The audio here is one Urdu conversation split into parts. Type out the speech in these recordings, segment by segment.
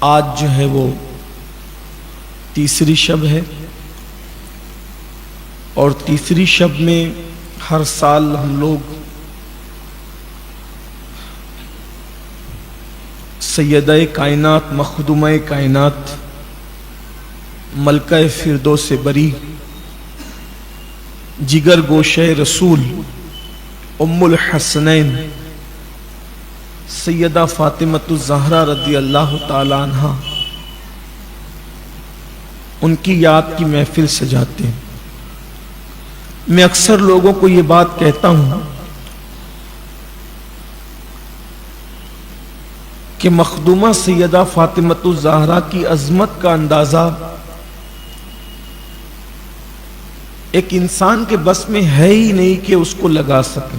آج جو ہے وہ تیسری شب ہے، اور تیسری شب میں ہر سال ہم لوگ سیدہ کائنات، مخدومہ کائنات، ملکہ فردوس بری، جگر گوشہ رسول، ام الحسنین سیدہ فاطمۃ الزہرا رضی اللہ تعالی عنہا، ان کی یاد کی محفل سجاتے ہیں۔ میں اکثر لوگوں کو یہ بات کہتا ہوں کہ مخدومہ سیدہ فاطمۃ الزہرا کی عظمت کا اندازہ ایک انسان کے بس میں ہے ہی نہیں کہ اس کو لگا سکے۔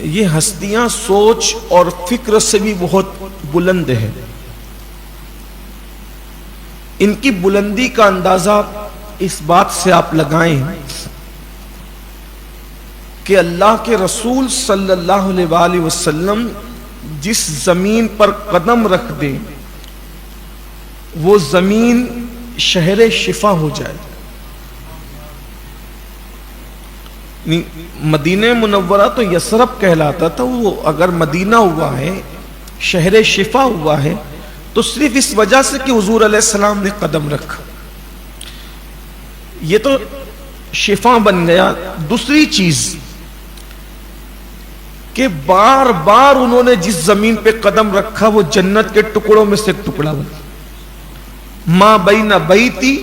یہ ہستیاں سوچ اور فکر سے بھی بہت بلند ہے۔ ان کی بلندی کا اندازہ اس بات سے آپ لگائیں کہ اللہ کے رسول صلی اللہ علیہ وآلہ وسلم جس زمین پر قدم رکھ دیں وہ زمین شہر شفا ہو جائے۔ مدینہ منورہ تو یثرب کہلاتا تھا، وہ اگر مدینہ ہوا ہے، شہر شفا ہوا ہے، تو صرف اس وجہ سے کہ حضور علیہ السلام نے قدم رکھا، یہ تو شفا بن گیا۔ دوسری چیز کہ بار بار انہوں نے جس زمین پہ قدم رکھا وہ جنت کے ٹکڑوں میں سے ایک ٹکڑا بنا۔ ما بین بیتی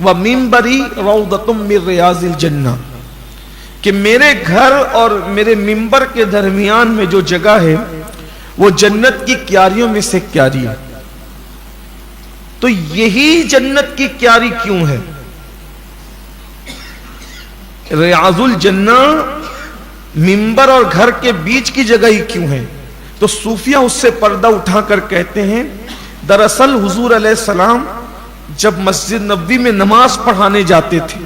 و منبری روضۃ من ریاض الجنہ، کہ میرے گھر اور میرے منبر کے درمیان میں جو جگہ ہے وہ جنت کی کیاریوں میں سے کیاری ہے۔ تو یہی جنت کی کیاری کیوں ہے؟ ریاض الجنہ منبر اور گھر کے بیچ کی جگہ ہی کیوں ہے؟ تو صوفیہ اس سے پردہ اٹھا کر کہتے ہیں دراصل حضور علیہ السلام جب مسجد نبوی میں نماز پڑھانے جاتے تھے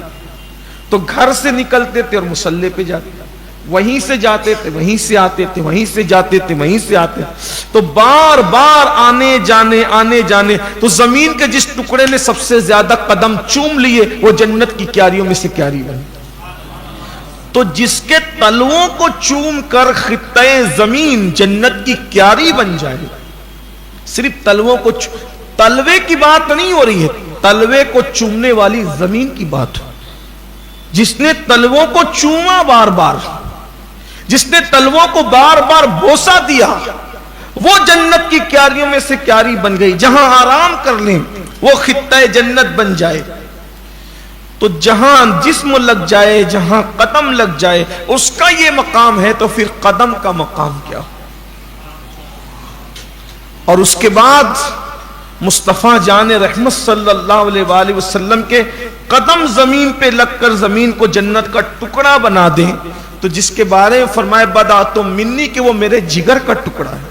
تو گھر سے نکلتے تھے اور مصلی پہ جاتے تھے، وہیں سے جاتے تھے، وہیں سے آتے تھے، وہیں سے جاتے تھے، وہیں سے آتے تھے، تو بار بار آنے جانے تو زمین کے جس ٹکڑے نے سب سے زیادہ قدم چوم لیے وہ جنت کی کیاریوں میں سے کیاری بنی۔ تو جس کے تلووں کو چوم کر خطہ زمین جنت کی کیاری بن جائے، صرف تلووں کو تلوے کی بات نہیں ہو رہی ہے، تلوے کو چومنے والی زمین کی بات ہو، جس نے تلووں کو چوما بار بار، جس نے تلووں کو بار بار بوسا دیا، وہ جنت کی کیاریوں میں سے کیاری بن گئی۔ جہاں آرام کر لیں وہ خطہ جنت بن جائے۔ تو جہاں جسم لگ جائے، جہاں قدم لگ جائے، اس کا یہ مقام ہے، تو پھر قدم کا مقام کیا؟ اور اس کے بعد مصطفیٰ جان رحمت صلی اللہ علیہ وآلہ وسلم کے قدم زمین پہ لگ کر زمین کو جنت کا ٹکڑا بنا دیں، تو جس کے بارے میں فرمائے بداتم منی کہ وہ میرے جگر کا ٹکڑا ہے۔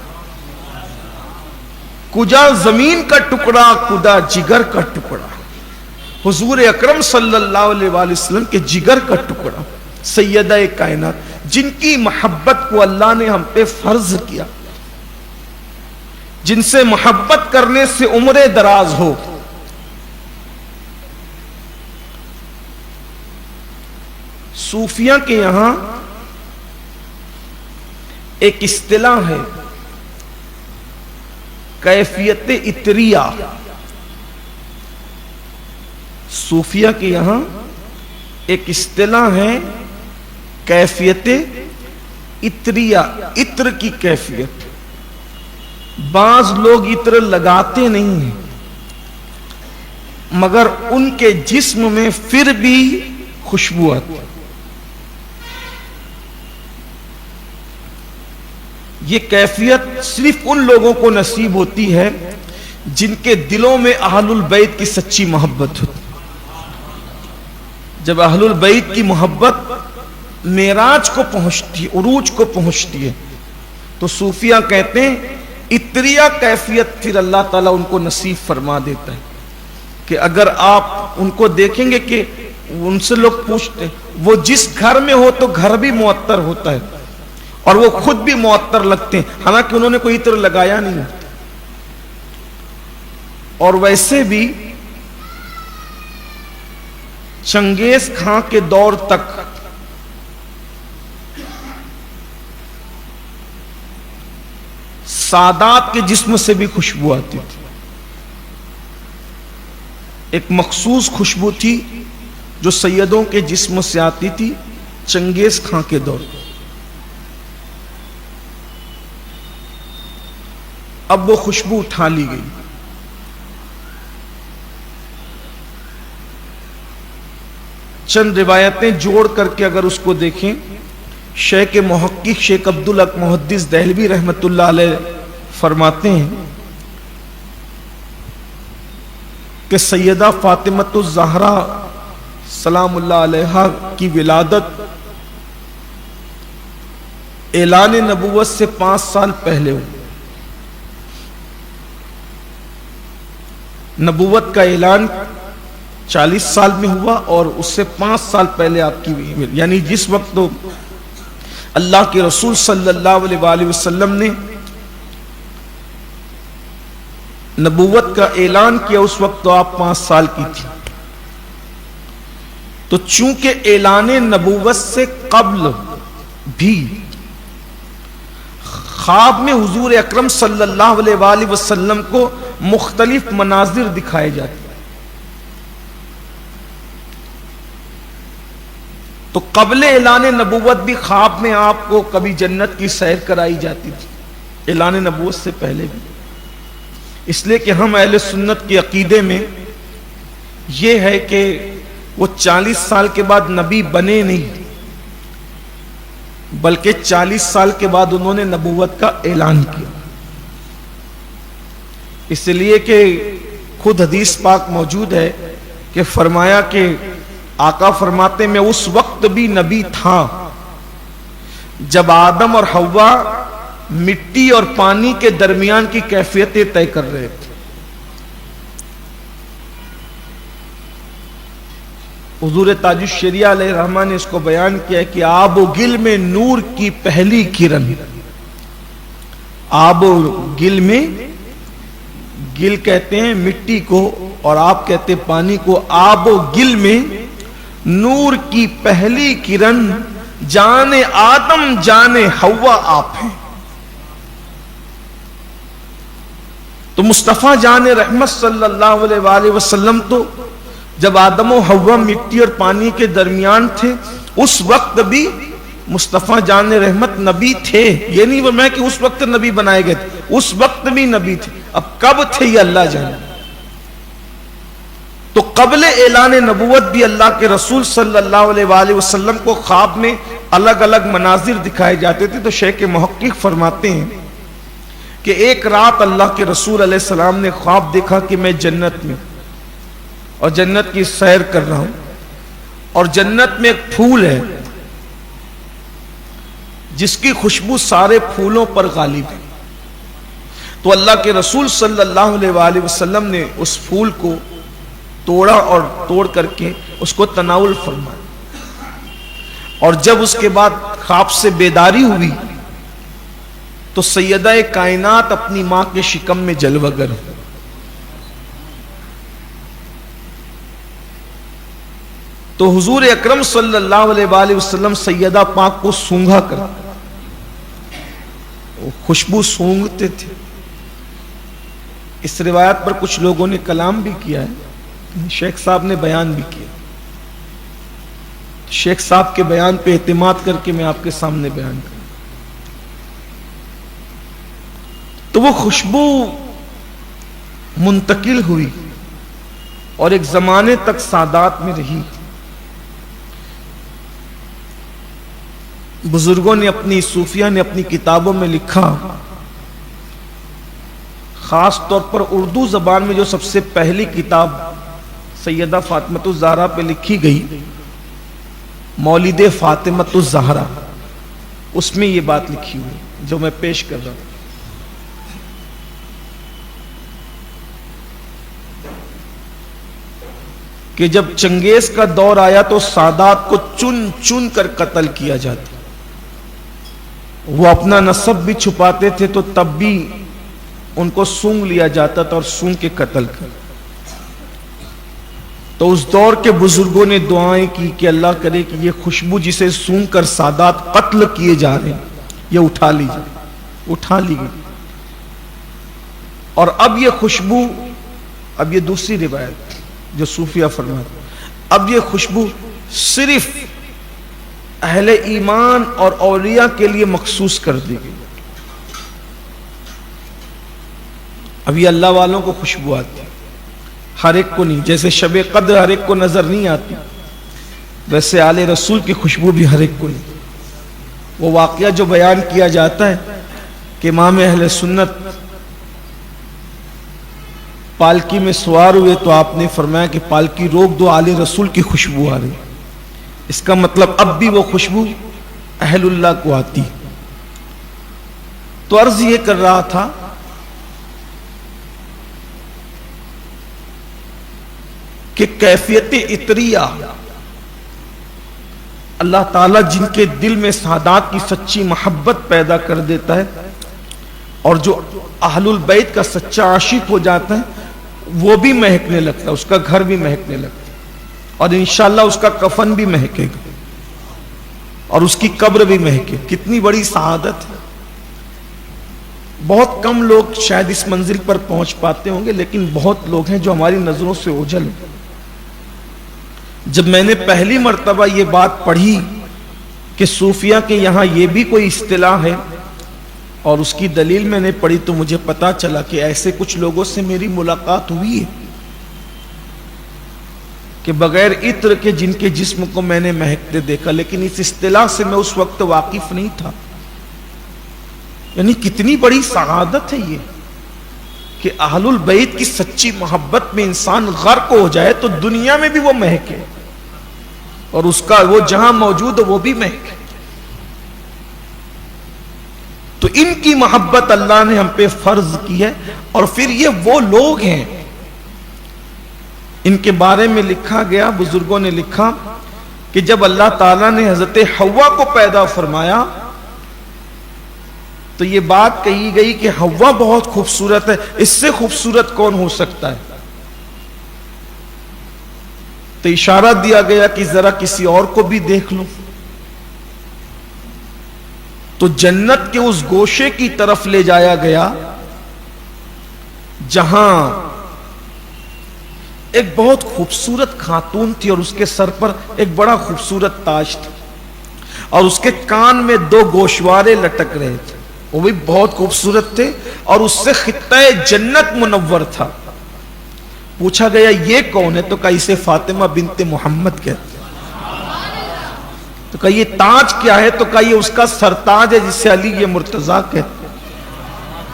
کجا زمین کا ٹکڑا، کدا جگر کا ٹکڑا، حضور اکرم صلی اللہ علیہ وآلہ وسلم کے جگر کا ٹکڑا، سیدہ کائنات، جن کی محبت کو اللہ نے ہم پہ فرض کیا، جن سے محبت کرنے سے عمر دراز ہو۔ صوفیہ کے یہاں ایک اصطلاح ہے کیفیت عطریہ۔ صوفیہ کے یہاں ایک اصطلاح ہے کیفیت عطریہ، عطر کی کیفیت۔ بعض لوگ عطر لگاتے نہیں ہیں مگر ان کے جسم میں پھر بھی خوشبو آتی ہے۔ یہ کیفیت صرف ان لوگوں کو نصیب ہوتی ہے جن کے دلوں میں اہل البیت کی سچی محبت ہوتی ہے۔ جب اہل البیت کی محبت معراج کو پہنچتی ہے، عروج کو پہنچتی ہے، تو صوفیہ کہتے ہیں عطریہ کیفیت پھر اللہ تعالیٰ ان کو نصیب فرما دیتا ہے کہ اگر آپ ان کو دیکھیں گے کہ ان سے لوگ پوچھتے وہ جس گھر میں ہو تو گھر بھی معطر ہوتا ہے، اور وہ خود بھی معطر لگتے ہیں، حالانکہ انہوں نے کوئی عطر لگایا نہیں. اور ویسے بھی چنگیز خاں کے دور تک سادات کے جسم سے بھی خوشبو آتی تھی. ایک مخصوص خوشبو تھی جو سیدوں کے جسم سے آتی تھی چنگیز خاں کے دور. اب وہ خوشبو اٹھا لی گئی. چند روایتیں جوڑ کر کے اگر اس کو دیکھیں، شیخ محقق شیخ عبدالحق محدث دہلوی رحمت اللہ علیہ فرماتے ہیں کہ سیدہ فاطمۃ الزہرا سلام اللہ علیہا کی ولادت اعلان نبوت سے 5 سال پہلے ہوئی. نبوت کا اعلان 40 سال میں ہوا اور اس سے 5 سال پہلے آپ کی ہوئی، یعنی جس وقت اللہ کے رسول صلی اللہ علیہ وآلہ وسلم نے نبوت کا اعلان کیا اس وقت تو آپ 5 سال کی تھی. تو چونکہ اعلان نبوت سے قبل بھی خواب میں حضور اکرم صلی اللہ علیہ وآلہ وسلم کو مختلف مناظر دکھائے جاتے، تو قبل اعلان نبوت بھی خواب میں آپ کو کبھی جنت کی سیر کرائی جاتی تھی، اعلان نبوت سے پہلے بھی. اس لیے کہ ہم اہل سنت کے عقیدے میں یہ ہے کہ وہ 40 سال کے بعد نبی بنے نہیں، بلکہ 40 سال کے بعد انہوں نے نبوت کا اعلان کیا. اس لیے کہ خود حدیث پاک موجود ہے کہ فرمایا کہ آقا فرماتے میں اس وقت بھی نبی تھا جب آدم اور حوا مٹی اور پانی کے درمیان کی کیفیتیں طے کر رہے تھے. حضور تاج الشریعہ علیہ الرحمہ نے اس کو بیان کیا ہے کہ آب و گل میں نور کی پہلی کرن. آب و گل میں، گل کہتے ہیں مٹی کو اور آپ کہتے ہیں پانی کو، آب و گل میں نور کی پہلی کرن جانے آدم جانے حوا آپ ہیں. تو مصطفیٰ جان رحمت صلی اللہ علیہ وآلہ وسلم تو جب آدم و حوا مٹی اور پانی کے درمیان تھے اس وقت بھی مصطفیٰ جان رحمت نبی تھے. یہ نہیں میں کہ اس وقت نبی بنائے گئے تھے، اس وقت بھی نبی تھے. اب کب تھے یہ اللہ جانے. تو قبل اعلان نبوت بھی اللہ کے رسول صلی اللہ علیہ وآلہ وسلم کو خواب میں الگ الگ مناظر دکھائے جاتے تھے. تو شیخ محقق فرماتے ہیں کہ ایک رات اللہ کے رسول علیہ السلام نے خواب دیکھا کہ میں جنت میں اور جنت کی سیر کر رہا ہوں، اور جنت میں ایک پھول ہے جس کی خوشبو سارے پھولوں پر غالب ہے. تو اللہ کے رسول صلی اللہ علیہ وآلہ وسلم نے اس پھول کو توڑا اور توڑ کر کے اس کو تناول فرمایا. اور جب اس کے بعد خواب سے بیداری ہوئی تو سیدہ کائنات اپنی ماں کے شکم میں جلوہ گر. تو حضور اکرم صلی اللہ علیہ وآلہ وسلم سیدہ پاک کو سونگھا کر خوشبو سونگھتے تھے. اس روایت پر کچھ لوگوں نے کلام بھی کیا ہے، شیخ صاحب نے بیان بھی کیا. شیخ صاحب کے بیان پہ اعتماد کر کے میں آپ کے سامنے بیان کروں. تو وہ خوشبو منتقل ہوئی اور ایک زمانے تک سادات میں رہی. بزرگوں نے اپنی صوفیہ نے اپنی کتابوں میں لکھا، خاص طور پر اردو زبان میں جو سب سے پہلی کتاب سیدہ فاطمۃ الزہرا پہ لکھی گئی، مولد فاطمۃ الزہرا، اس میں یہ بات لکھی ہوئی جو میں پیش کر رہا ہوں. کہ جب چنگیز کا دور آیا تو سادات کو چن چن کر قتل کیا جاتا. وہ اپنا نسب بھی چھپاتے تھے تو تب بھی ان کو سونگ لیا جاتا تھا اور سونگ کے قتل کر. تو اس دور کے بزرگوں نے دعائیں کی کہ اللہ کرے کہ یہ خوشبو جسے سونگ کر سادات قتل کیے جا رہے ہیں یہ اٹھا لی جائے. اٹھا لی گئی. اور اب یہ خوشبو، اب یہ دوسری روایت جو صوفیہ فرماتے، اب یہ خوشبو صرف اہل ایمان اور اولیاء کے لیے مخصوص کر دی گئی. اب یہ اللہ والوں کو خوشبو آتی ہے، ہر ایک کو نہیں. جیسے شب قدر ہر ایک کو نظر نہیں آتی، ویسے آل رسول کی خوشبو بھی ہر ایک کو نہیں. وہ واقعہ جو بیان کیا جاتا ہے کہ امام اہل سنت پالکی میں سوار ہوئے تو آپ نے فرمایا کہ پالکی روک دو، آل رسول کی خوشبو آ رہی. اس کا مطلب اب بھی وہ خوشبو اہل اللہ کو آتی. تو عرض یہ کر رہا تھا کہ کیفیت عطریہ اللہ تعالیٰ جن کے دل میں سادات کی سچی محبت پیدا کر دیتا ہے اور جو اہل البیت کا سچا عاشق ہو جاتا ہے وہ بھی مہکنے لگتا ہے، اس کا گھر بھی مہکنے لگتا ہے اور انشاءاللہ اس کا کفن بھی مہکے گا اور اس کی قبر بھی مہکے. کتنی بڑی سعادت ہے. بہت کم لوگ شاید اس منزل پر پہنچ پاتے ہوں گے، لیکن بہت لوگ ہیں جو ہماری نظروں سے اوجھل ہیں. جب میں نے پہلی مرتبہ یہ بات پڑھی کہ صوفیہ کے یہاں یہ بھی کوئی اصطلاح ہے اور اس کی دلیل میں نے پڑھی تو مجھے پتا چلا کہ ایسے کچھ لوگوں سے میری ملاقات ہوئی ہے کہ بغیر عطر کے جن کے جسم کو میں نے مہکتے دیکھا، لیکن اس اصطلاح سے میں اس وقت واقف نہیں تھا. یعنی کتنی بڑی سعادت ہے یہ کہ اہل البیت کی سچی محبت میں انسان غرق ہو جائے تو دنیا میں بھی وہ مہکے اور اس کا وہ جہاں موجود ہے وہ بھی مہکے. تو ان کی محبت اللہ نے ہم پہ فرض کی ہے. اور پھر یہ وہ لوگ ہیں، ان کے بارے میں لکھا گیا، بزرگوں نے لکھا کہ جب اللہ تعالیٰ نے حضرت حوا کو پیدا فرمایا تو یہ بات کہی گئی کہ حوا بہت خوبصورت ہے، اس سے خوبصورت کون ہو سکتا ہے. تو اشارہ دیا گیا کہ ذرا کسی اور کو بھی دیکھ لو. تو جنت کے اس گوشے کی طرف لے جایا گیا جہاں ایک بہت خوبصورت خاتون تھی اور اس کے سر پر ایک بڑا خوبصورت تاج تھا اور اس کے کان میں 2 گوشوارے لٹک رہے تھے، وہ بھی بہت خوبصورت تھے اور اس سے خطہ جنت منور تھا. پوچھا گیا یہ کون ہے؟ تو کہا اسے فاطمہ بنت محمد کہتے. تو کہا یہ تاج کیا ہے؟ تو کہا یہ اس کا سرتاج ہے جسے علی یہ مرتضیٰ کہتے.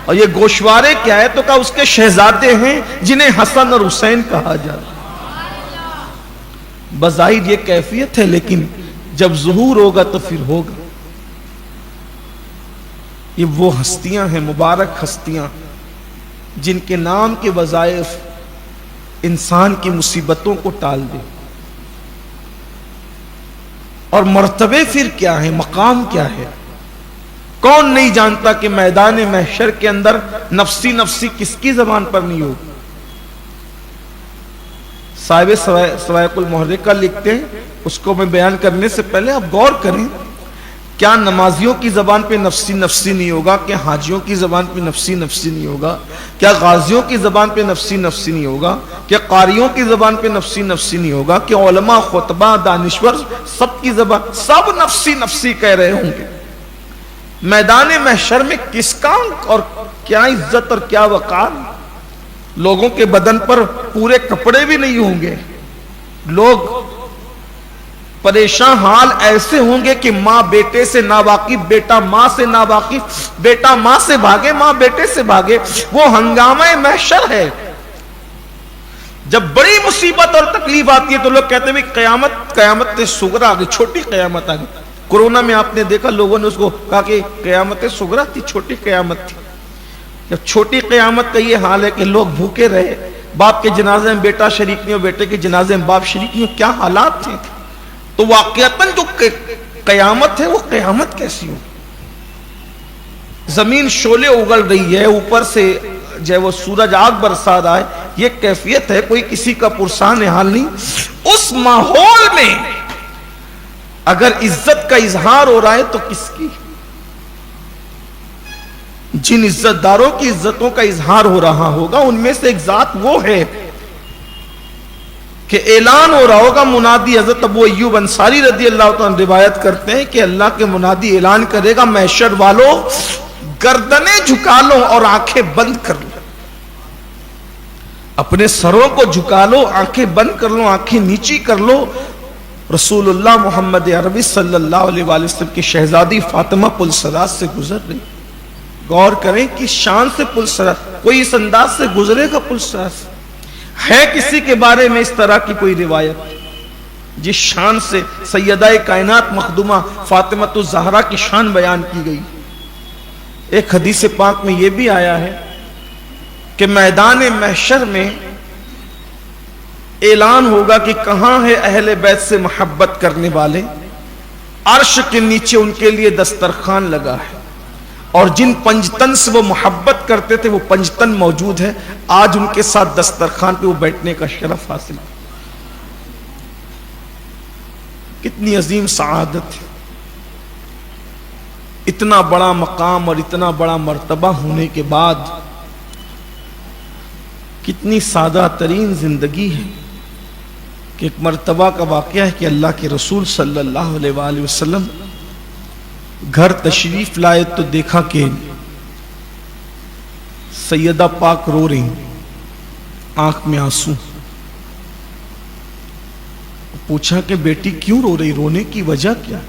اور یہ گوشوارے کیا ہے؟ تو کہا اس کے شہزادے ہیں جنہیں حسن اور حسین کہا جاتا. بظاہر یہ کیفیت ہے لیکن جب ظہور ہوگا تو پھر ہوگا. یہ وہ ہستیاں ہیں، مبارک ہستیاں جن کے نام کے وظائف انسان کی مصیبتوں کو ٹال دے. اور مرتبے پھر کیا ہے، مقام کیا ہے؟ کون نہیں جانتا کہ میدان محشر کے اندر نفسی نفسی کس کی زبان پر نہیں ہوگی. صاحب سوائق المحرقہ لکھتے ہیں، اس کو میں بیان کرنے سے پہلے آپ غور کریں، کیا نمازیوں کی زبان پہ نفسی نفسی نہیں ہوگا؟ کیا حاجیوں کی زبان پہ نفسی نفسی نہیں ہوگا؟ کیا غازیوں کی زبان پہ نفسی نفسی نہیں ہوگا؟ کیا قاریوں کی زبان پہ نفسی نفسی نہیں ہوگا؟ کیا علماء، خطبہ، دانشور سب کی زبان سب نفسی نفسی کہہ رہے ہوں گے؟ میدان محشر میں کس کا اور کیا عزت اور کیا وقار؟ لوگوں کے بدن پر پورے کپڑے بھی نہیں ہوں گے. لوگ پریشان حال ایسے ہوں گے کہ ماں بیٹے سے ناواقف، بیٹا ماں سے ناواقف، بیٹا ماں سے بھاگے، ماں بیٹے سے بھاگے. وہ ہنگامہ محشر ہے. جب بڑی مصیبت اور تکلیف آتی ہے تو لوگ کہتے ہیں قیامت صغریٰ آ گئی، چھوٹی قیامت آ گئی. کورونا میں آپ نے دیکھا لوگوں نے اس کو کہا کہ قیامت صغریٰ تھی، چھوٹی قیامت تھی. جب چھوٹی قیامت کا یہ حال ہے کہ لوگ بھوکے رہے، باپ کے جنازے میں بیٹا شریک نہیں ہو، بیٹے کے جنازے میں باپ شریک نہیں ہو، کیا حالات تھے. تو واقعتاً جو قیامت ہے وہ قیامت کیسی ہو؟ زمین شعلے اگل رہی ہے، اوپر سے جو ہے وہ سورج آگ برسا رہا ہے، یہ کیفیت ہے، کوئی کسی کا پرسان حال نہیں۔ اس ماحول میں اگر عزت کا اظہار ہو رہا ہے تو کس کی؟ جن عزت داروں کی عزتوں کا اظہار ہو رہا ہوگا ان میں سے ایک ذات وہ ہے کہ اعلان ہو رہا ہوگا، منادی حضرت ابو ایوب انصاری رضی اللہ تعالیٰ روایت کرتے ہیں کہ اللہ کے منادی اعلان کرے گا، محشر والوں گردنیں جھکا لو اور آنکھیں بند کر لو، اپنے سروں کو جھکا لو، آنکھیں بند کر لو، آنکھیں نیچی کر لو۔ رسول اللہ محمد عربی صلی اللہ علیہ وآلہ وسلم کی شہزادی فاطمہ پل صراط سے گزر رہی، غور کریں کہ شان سے پل صراط، کوئی اس انداز سے گزرے گا پل صراط سے؟ ہے کسی کے بارے میں اس طرح کی کوئی روایت جس شان سے سیدہ کائنات مخدومہ فاطمہ الزہرا کی شان بیان کی گئی؟ ایک حدیث پاک میں یہ بھی آیا ہے کہ میدان محشر میں اعلان ہوگا کہ کہاں ہے اہل بیت سے محبت کرنے والے؟ عرش کے نیچے ان کے لیے دسترخوان لگا ہے، اور جن پنجتن سے وہ محبت کرتے تھے وہ پنجتن موجود ہے، آج ان کے ساتھ دسترخوان پہ وہ بیٹھنے کا شرف حاصل ہے۔ کتنی عظیم سعادت ہے، اتنا بڑا مقام اور اتنا بڑا مرتبہ ہونے کے بعد کتنی سادہ ترین زندگی ہے کہ ایک مرتبہ کا واقعہ ہے کہ اللہ کے رسول صلی اللہ علیہ وآلہ وسلم گھر تشریف لائے تو دیکھا کہ سیدہ پاک رو رہی، آنکھ میں آنسو۔ پوچھا کہ بیٹی کیوں رو رہی، رونے کی وجہ کیا؟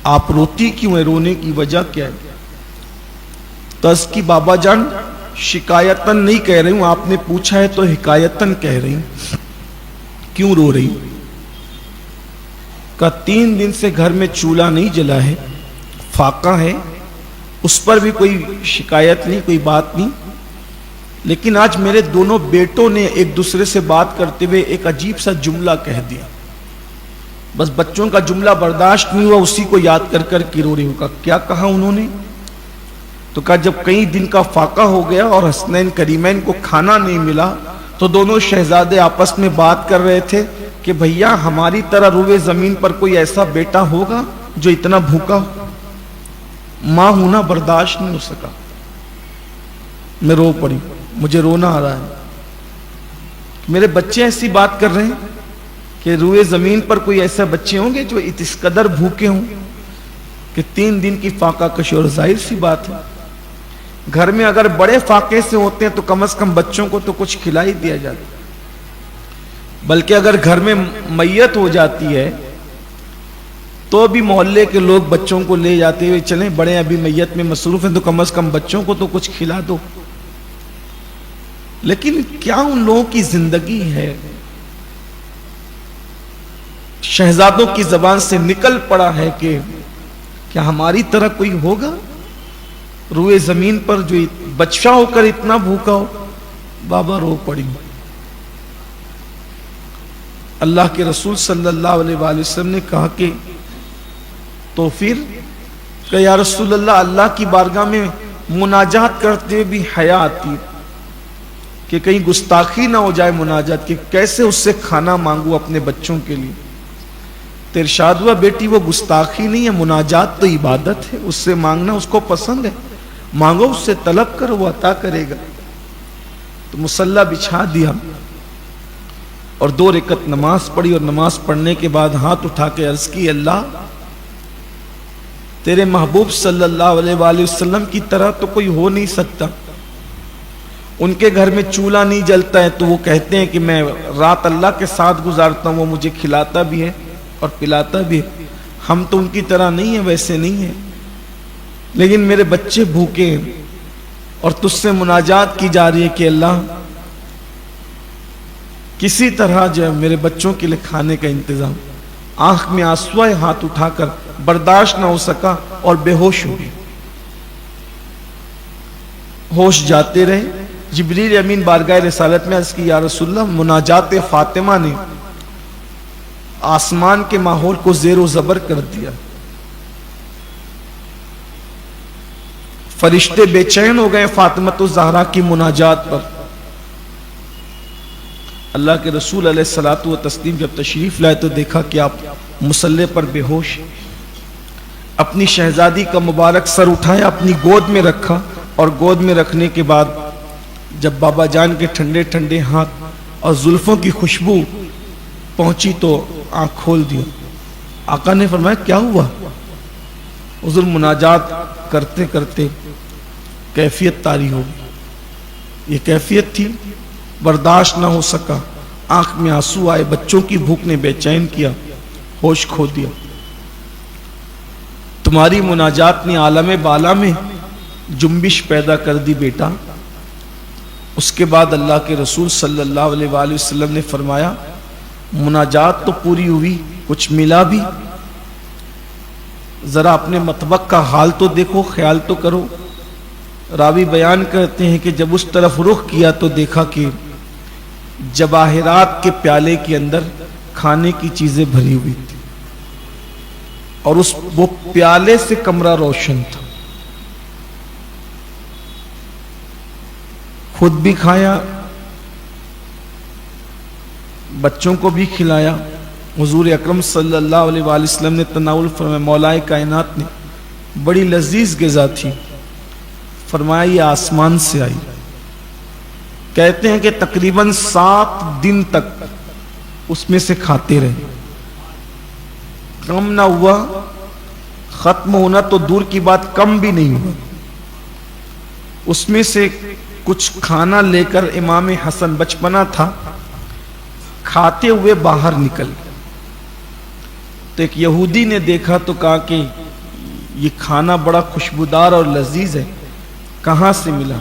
آپ روتی کیوں ہے، رونے کی وجہ کیا ہے؟ تو اس کی بابا جان شکایتاً نہیں کہہ رہی ہوں، آپ نے پوچھا ہے تو حکایتاً کہہ رہی ہوں۔ کیوں رو رہی؟ کہ 3 دن سے گھر میں چولہا نہیں جلا ہے، فاقہ ہے، اس پر بھی کوئی شکایت نہیں، کوئی بات نہیں، لیکن آج میرے دونوں بیٹوں نے ایک دوسرے سے بات کرتے ہوئے ایک عجیب سا جملہ کہہ دیا، بس بچوں کا جملہ برداشت نہیں ہوا، اسی کو یاد کر کر کے رو رہی ہوں۔ کیا کہا انہوں نے؟ تو کہا جب کئی دن کا فاقہ ہو گیا اور حسنین کریمین کو کھانا نہیں ملا تو دونوں شہزادے آپس میں بات کر رہے تھے کہ بھیا ہماری طرح روئے زمین پر کوئی ایسا بیٹا ہوگا جو اتنا بھوکا ہو؟ ماں ہونا برداشت نہیں ہو سکا، میں رو پڑی، مجھے رونا آ رہا ہے۔ میرے بچے ایسی بات کر رہے ہیں کہ روئے زمین پر کوئی ایسا بچے ہوں گے جو اس قدر بھوکے ہوں کہ 3 دن کی فاقہ کشی، اور ظاہر سی بات ہے گھر میں اگر بڑے فاقے سے ہوتے ہیں تو کم از کم بچوں کو تو کچھ کھلا ہی دیا جاتا، بلکہ اگر گھر میں میت ہو جاتی ہے تو بھی محلے کے لوگ بچوں کو لے جاتے ہوئے چلیں بڑے ابھی میت میں مصروف ہیں تو کم از کم بچوں کو تو کچھ کھلا دو۔ لیکن کیا ان لوگوں کی زندگی ہے؟ شہزادوں کی زبان سے نکل پڑا ہے کہ کیا ہماری طرح کوئی ہوگا روئے زمین پر جو بچہ ہو کر اتنا بھوکا ہو؟ بابا رو پڑی۔ اللہ کے رسول صلی اللہ علیہ وآلہ وسلم نے کہا کہ تو پھر کہ یا رسول اللہ، اللہ کی بارگاہ میں مناجات کرتے بھی حیا آتی ہے کہ کہیں گستاخی نہ ہو جائے مناجات کی، کیسے اس سے کھانا مانگو اپنے بچوں کے لیے؟ تو ارشاد ہوا بیٹی وہ گستاخی نہیں ہے، مناجات تو عبادت ہے، اس سے مانگنا اس کو پسند ہے، مانگو اس سے طلب کرو، وہ عطا کرے گا۔ تو مصلی بچھا دیا اور 2 رکعت نماز پڑھی، اور نماز پڑھنے کے بعد ہاتھ اٹھا کے عرض کی اللہ تیرے محبوب صلی اللہ علیہ وآلہ وسلم کی طرح تو کوئی ہو نہیں سکتا، ان کے گھر میں چولہا نہیں جلتا ہے تو وہ کہتے ہیں کہ میں رات اللہ کے ساتھ گزارتا ہوں، وہ مجھے کھلاتا بھی ہے اور پلاتا بھی ہے، ہم تو ان کی طرح نہیں ہیں، ویسے نہیں ہیں، لیکن میرے بچے بھوکے ہیں اور تجھ سے مناجات کی جا رہی ہے کہ اللہ کسی طرح جو ہے میرے بچوں کے لیے کھانے کا انتظام۔ آنکھ میں آنسو آئے، ہاتھ اٹھا کر برداشت نہ ہو سکا اور بے ہوش ہو گئی۔ ہوش جاتے رہے، جبریل امین بارگاہ رسالت میں عرض کی یا رسول اللہ مناجات فاطمہ نے آسمان کے ماحول کو زیر و زبر کر دیا، فرشتے بے چین ہو گئے فاطمۃ الزہرا کی مناجات پر. اللہ کے رسول علیہ الصلوۃ والتسلیم جب تشریف لائے تو دیکھا کہ آپ مصلی پر بے ہوش. اپنی شہزادی کا مبارک سر اٹھایا, اپنی گود میں رکھا, اور گود میں رکھنے کے بعد جب بابا جان کے ٹھنڈے ٹھنڈے ہاتھ اور زلفوں کی خوشبو پہنچی تو آنکھ کھول دیا. آقا نے فرمایا کیا ہوا؟ حضور مناجات کرتے کرتے کیفیت طاری ہو گئی. یہ کیفیت تھی, برداشت نہ ہو سکا, آنکھ میں آنسو آئے, بچوں کی بھوک نے بے چین کیا, ہوش کھو دیا. تمہاری مناجات نے عالم بالا میں جنبش پیدا کر دی بیٹا. اس کے بعد اللہ کے رسول صلی اللہ علیہ وآلہ وسلم نے فرمایا مناجات تو پوری ہوئی, کچھ ملا بھی؟ ذرا اپنے مطبق کا حال تو دیکھو, خیال تو کرو. راوی بیان کرتے ہیں کہ جب اس طرف رخ کیا تو دیکھا کہ جواہرات کے پیالے کے اندر کھانے کی چیزیں بھری ہوئی تھی, اور وہ پیالے سے کمرہ روشن تھا. خود بھی کھایا, بچوں کو بھی کھلایا. حضور اکرم صلی اللہ علیہ وآلہ وسلم نے تناول فرمایا. مولائے کائنات نے بڑی لذیذ غذا تھی, فرمایا یہ آسمان سے آئی. کہتے ہیں کہ تقریباً 7 دن تک اس میں سے کھاتے رہے, کم نہ ہوا, ختم ہونا تو دور کی بات, کم بھی نہیں ہوا. اس میں سے کچھ کھانا لے کر امام حسن, بچپنا تھا, کھاتے ہوئے باہر نکل. تو ایک یہودی نے دیکھا تو کہا کہ یہ کھانا بڑا خوشبودار اور لذیذ ہے, کہاں سے ملا؟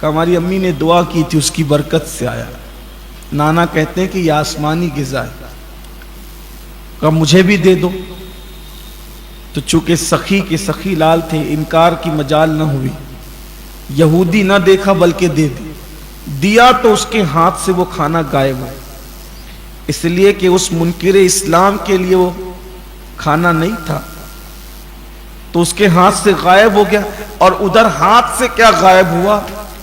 کہ ہماری امی نے دعا کی تھی, اس کی برکت سے آیا. نانا کہتے ہیں کہ یہ آسمانی غذا ہے. کہا مجھے بھی دے دو. تو چونکہ سخی کے سخی لال تھے, انکار کی مجال نہ ہوئی. یہودی نہ دیکھا بلکہ دے دیا تو اس کے ہاتھ سے وہ کھانا غائب ہوا. اس لیے کہ اس منکر اسلام کے لیے وہ کھانا نہیں تھا, تو اس کے ہاتھ سے غائب ہو گیا. اور ادھر ہاتھ سے کیا غائب ہوا,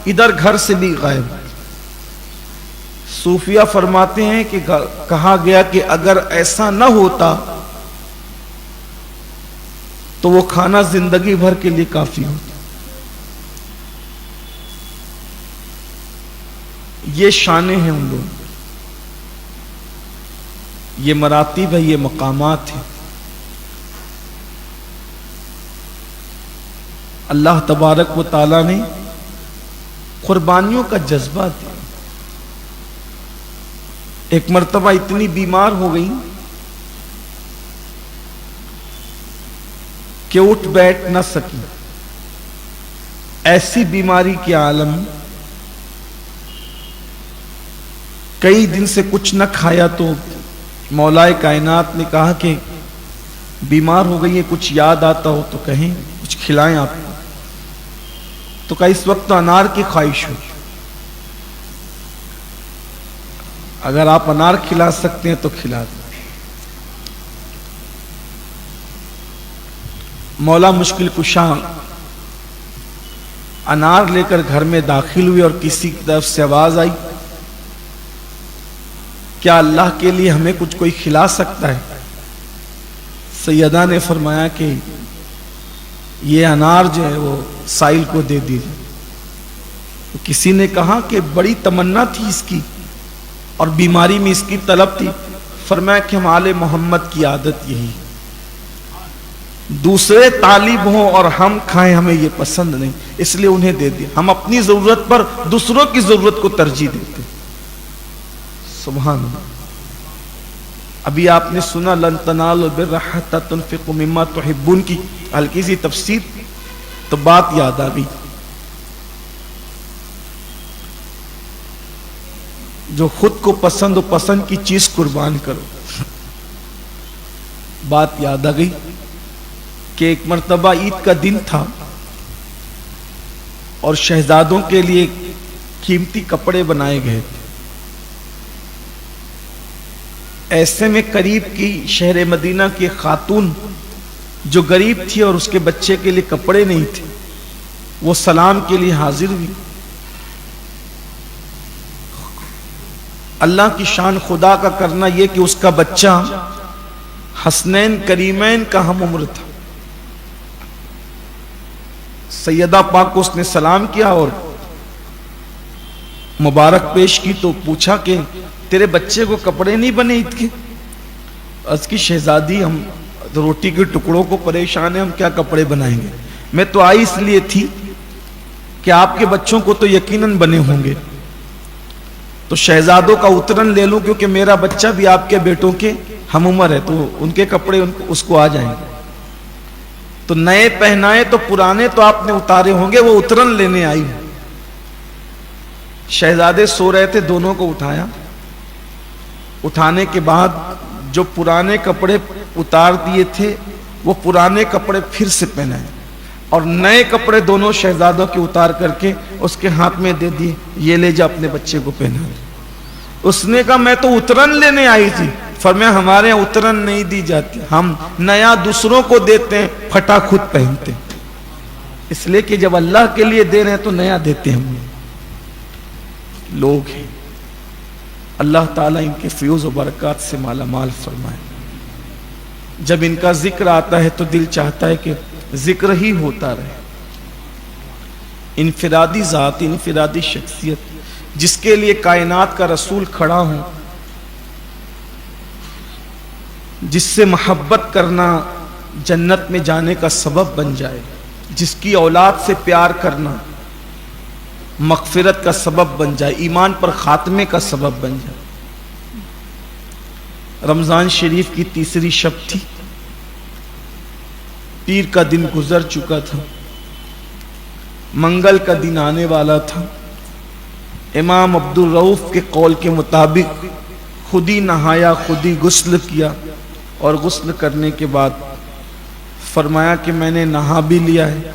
ادھر گھر سے بھی غائب. صوفیہ فرماتے ہیں کہ کہا گیا کہ اگر ایسا نہ ہوتا تو وہ کھانا زندگی بھر کے لیے کافی ہوتا. یہ شانیں ہیں ان لوگوں, یہ مراتب ہے, یہ مقامات ہیں. اللہ تبارک و تعالی نے قربانیوں کا جذبہ دیا. ایک مرتبہ اتنی بیمار ہو گئی کہ اٹھ بیٹھ نہ سکی. ایسی بیماری کے عالم, کئی دن سے کچھ نہ کھایا. تو مولائے کائنات نے کہا کہ بیمار ہو گئی ہے, کچھ یاد آتا ہو تو کہیں, کچھ کھلائیں آپ کو. تو کہا اس وقت تو انار کی خواہش ہو, اگر آپ انار کھلا سکتے ہیں تو کھلا دیں. مولا مشکل کشا انار لے کر گھر میں داخل ہوئے, اور کسی کی طرف سے آواز آئی, کیا اللہ کے لیے ہمیں کچھ کوئی کھلا سکتا ہے؟ سیدہ نے فرمایا کہ یہ انار جو ہے وہ سائل کو دے دیجیے. تو کسی نے کہا کہ بڑی تمنا تھی اس کی, اور بیماری میں اس کی طلب تھی. فرمایا کہ ہم آل محمد کی عادت یہی, دوسرے طالب ہوں اور ہم کھائیں ہمیں یہ پسند نہیں, اس لیے انہیں دے دیا. ہم اپنی ضرورت پر دوسروں کی ضرورت کو ترجیح دیتے. سبحان اللہ. ابھی آپ نے سنا لن تنالوا البر حتى تنفقوا مما تحبون کی ہلکی سی تفسیر, تو بات یاد آ گئی. جو خود کو پسند و پسند کی چیز قربان کرو. بات یاد آ گئی کہ ایک مرتبہ عید کا دن تھا اور شہزادوں کے لیے قیمتی کپڑے بنائے گئے تھے. ایسے میں قریب کی شہر مدینہ کی خاتون جو غریب تھی اور اس کے بچے کے لیے کپڑے نہیں تھے, وہ سلام کے لیے حاضر ہوئی. اللہ کی شان خدا کا کرنا یہ کہ اس کا بچہ حسنین کریمین کا ہم عمر تھا. سیدہ پاک کو اس نے سلام کیا اور مبارک پیش کی تو پوچھا کہ تیرے بچے کو کپڑے نہیں بنے عید کے؟ عرض کی شہزادی ہم روٹی کے ٹکڑوں کو پریشان ہیں، ہم کیا کپڑے بنائیں گے. میں تو آئی اس لیے تھی کہ آپ کے بچوں کو تو یقیناً بنے ہوں گے، تو شہزادوں کا اترن لے لوں کیونکہ میرا بچہ بھی آپ کے بیٹوں کے ہم عمر ہے، تو ان کے کپڑے اس کو آ جائیں گے. تو نئے پہنائے تو پرانے تو آپ نے اتارے ہوں گے، وہ اترن لینے آئی. شہزادے سو رہے تھے، دونوں کو اٹھایا. اٹھانے کے بعد جو پرانے کپڑے اتار دیے تھے وہ پرانے کپڑے پھر سے پہنائے اور نئے کپڑے دونوں شہزادوں کے اتار کر کے اس کے ہاتھ میں دے دیے، یہ لے جا اپنے بچے کو پہنا. اس نے کہا میں تو اترن لینے آئی تھی. فرمایا ہمارے یہاں اترن نہیں دی جاتی، ہم نیا دوسروں کو دیتے ہیں، پھٹا خود پہنتے ہیں. اس لیے کہ جب اللہ کے لیے دے رہے ہیں تو نیا دیتے ہیں. لوگ ہیں، اللہ تعالیٰ ان کے فیوز و برکات سے مالا مال فرمائے. جب ان کا ذکر آتا ہے تو دل چاہتا ہے کہ ذکر ہی ہوتا رہے. انفرادی ذات، انفرادی شخصیت جس کے لیے کائنات کا رسول کھڑا ہوں، جس سے محبت کرنا جنت میں جانے کا سبب بن جائے، جس کی اولاد سے پیار کرنا مغفرت کا سبب بن جائے، ایمان پر خاتمے کا سبب بن جائے. رمضان شریف کی تیسری شب تھی، پیر کا دن گزر چکا تھا، منگل کا دن آنے والا تھا. امام عبدالرؤف کے قول کے مطابق خود ہی نہایا، خود ہی غسل کیا اور غسل کرنے کے بعد فرمایا کہ میں نے نہا بھی لیا ہے،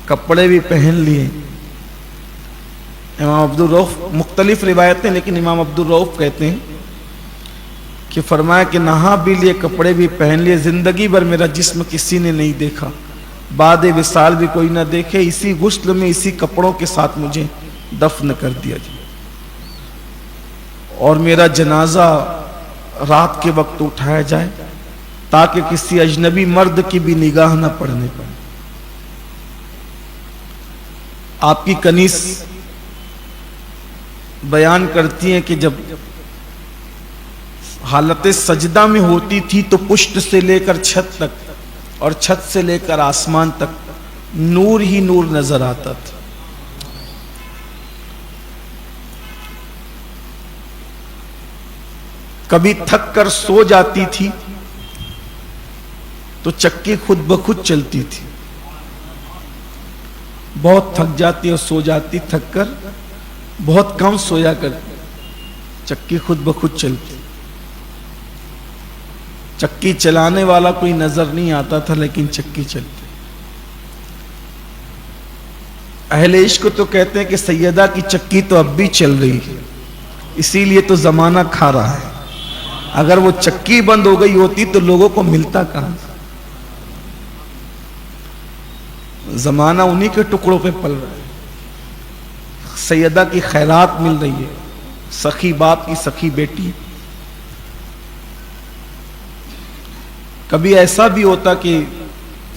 کپڑے بھی پہن لیے. امام عبدالرؤف، مختلف روایتیں لیکن امام عبدالرؤف کہتے ہیں کہ فرمایا کہ نہا بھی لیے، کپڑے بھی پہن لیے. زندگی بھر میرا جسم کسی نے نہیں دیکھا، بعد وصال بھی کوئی نہ دیکھے، اسی غسل میں اسی کپڑوں کے ساتھ مجھے دفن کر دیا جائے اور میرا جنازہ رات کے وقت اٹھایا جائے تاکہ کسی اجنبی مرد کی بھی نگاہ نہ پڑنے پائے. آپ کی کنیز بیان کرتی ہیں کہ جب حالت سجدہ میں ہوتی تھی تو پشت سے لے کر چھت تک اور چھت سے لے کر آسمان تک نور ہی نور نظر آتا تھا. کبھی تھک کر سو جاتی تھی تو چکی خود بخود چلتی تھی. بہت تھک جاتی اور سو جاتی، تھک کر بہت کم سویا کر چکی خود بخود چلتی. چکی چلانے والا کوئی نظر نہیں آتا تھا لیکن چکی چلتی. اہل عشق تو کہتے ہیں کہ سیدہ کی چکی تو اب بھی چل رہی ہے، اسی لیے تو زمانہ کھا رہا ہے. اگر وہ چکی بند ہو گئی ہوتی تو لوگوں کو ملتا کہاں؟ زمانہ انہی کے ٹکڑوں پہ پل رہا ہے. سیدہ کی خیرات مل رہی ہے، سخی باپ کی سخی بیٹی. کبھی ایسا بھی ہوتا کہ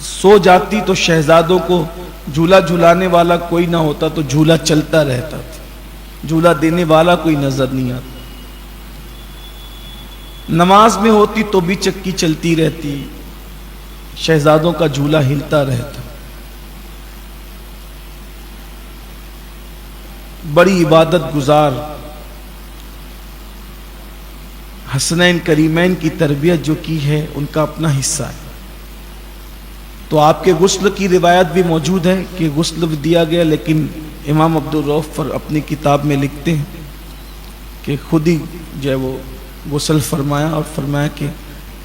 سو جاتی تو شہزادوں کو جھولا جھولانے والا کوئی نہ ہوتا تو جھولا چلتا رہتا تھا، جھولا دینے والا کوئی نظر نہیں آتا. نماز میں ہوتی تو بھی چکی چلتی رہتی، شہزادوں کا جھولا ہلتا رہتا. بڑی عبادت گزار حسنین کریمین کی تربیت جو کی ہے ان کا اپنا حصہ ہے. تو آپ کے غسل کی روایت بھی موجود ہے کہ غسل دیا گیا، لیکن امام عبدالرؤف اپنی کتاب میں لکھتے ہیں کہ خود ہی جو ہے وہ غسل فرمایا اور فرمایا کہ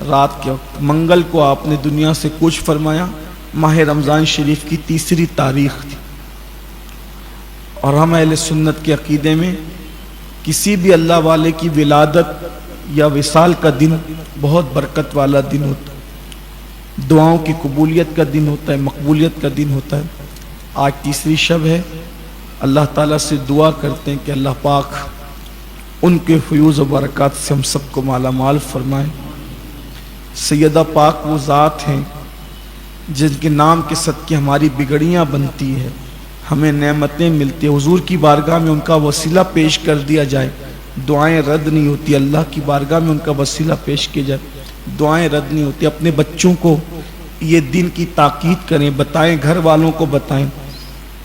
رات کے وقت منگل کو آپ نے دنیا سے کوچ فرمایا. ماہ رمضان شریف کی تیسری تاریخ تھی اور ہم اہل سنت کے عقیدے میں کسی بھی اللہ والے کی ولادت یا وصال کا دن بہت برکت والا دن ہوتا ہے، دعاؤں کی قبولیت کا دن ہوتا ہے، مقبولیت کا دن ہوتا ہے. آج تیسری شب ہے. اللہ تعالیٰ سے دعا کرتے ہیں کہ اللہ پاک ان کے فیوز و برکات سے ہم سب کو مالا مال فرمائے. سیدہ پاک وہ ذات ہیں جن کے نام کے صدقے ہماری بگڑیاں بنتی ہے، ہمیں نعمتیں ملتی ہیں. حضور کی بارگاہ میں ان کا وسیلہ پیش کر دیا جائے، دعائیں رد نہیں ہوتی. اللہ کی بارگاہ میں ان کا وسیلہ پیش کیا جائے، دعائیں رد نہیں ہوتی. اپنے بچوں کو یہ دن کی تاکید کریں، بتائیں، گھر والوں کو بتائیں،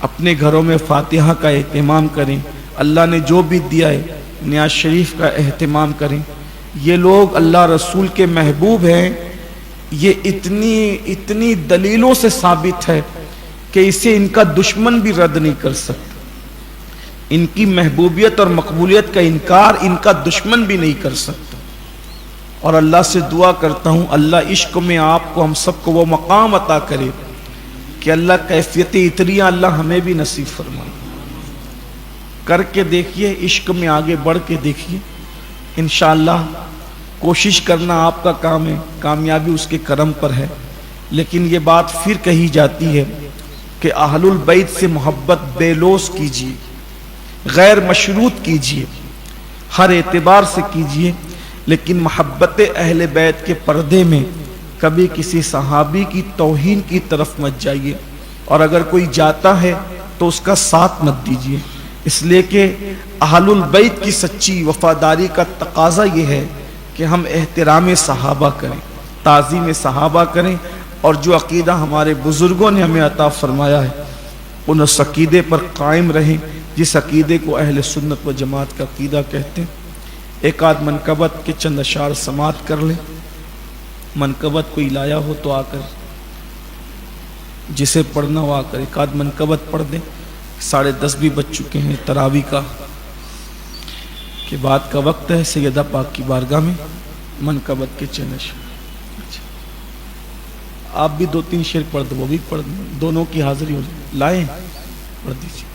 اپنے گھروں میں فاتحہ کا اہتمام کریں. اللہ نے جو بھی دیا ہے نیاز شریف کا اہتمام کریں. یہ لوگ اللہ رسول کے محبوب ہیں، یہ اتنی دلیلوں سے ثابت ہے کہ اسے ان کا دشمن بھی رد نہیں کر سکتا. ان کی محبوبیت اور مقبولیت کا انکار ان کا دشمن بھی نہیں کر سکتا. اور اللہ سے دعا کرتا ہوں اللہ عشق میں آپ کو ہم سب کو وہ مقام عطا کرے کہ اللہ کیفیت عطریہ اللہ ہمیں بھی نصیب فرمائے. کر کے دیکھیے، عشق میں آگے بڑھ کے دیکھیے، انشاءاللہ. کوشش کرنا آپ کا کام ہے، کامیابی اس کے کرم پر ہے. لیکن یہ بات پھر کہی جاتی ہے کہ اہل البیت سے محبت بے لوث کیجیے، غیر مشروط کیجیے، ہر اعتبار سے کیجیے، لیکن محبت اہل بیت کے پردے میں کبھی کسی صحابی کی توہین کی طرف مت جائیے، اور اگر کوئی جاتا ہے تو اس کا ساتھ مت دیجیے. اس لیے کہ اہل البیت کی سچی وفاداری کا تقاضا یہ ہے کہ ہم احترام صحابہ کریں، تعظیم صحابہ کریں، اور جو عقیدہ ہمارے بزرگوں نے ہمیں عطا فرمایا ہے ان اس عقیدے پر قائم رہیں جس عقیدے کو اہل سنت و جماعت کا عقیدہ کہتے ہیں. ایک آدھ منقبت کے چند اشعار سماعت کر لیں. منقبت کوئی لایا ہو تو آ کر، جسے پڑھنا ہو آ کر ایک آدھ منقبت پڑھ دیں. 10:30 بھی بج چکے ہیں، تراویح کا کے بعد کا وقت ہے. سیدہ پاک کی بارگاہ میں منقبت کے چند اشعار. آپ بھی 2-3 شعر پڑھ دو، وہ بھی پڑھ دو، دونوں کی حاضری ہو جائے. لائیں، پڑھ دیجیے.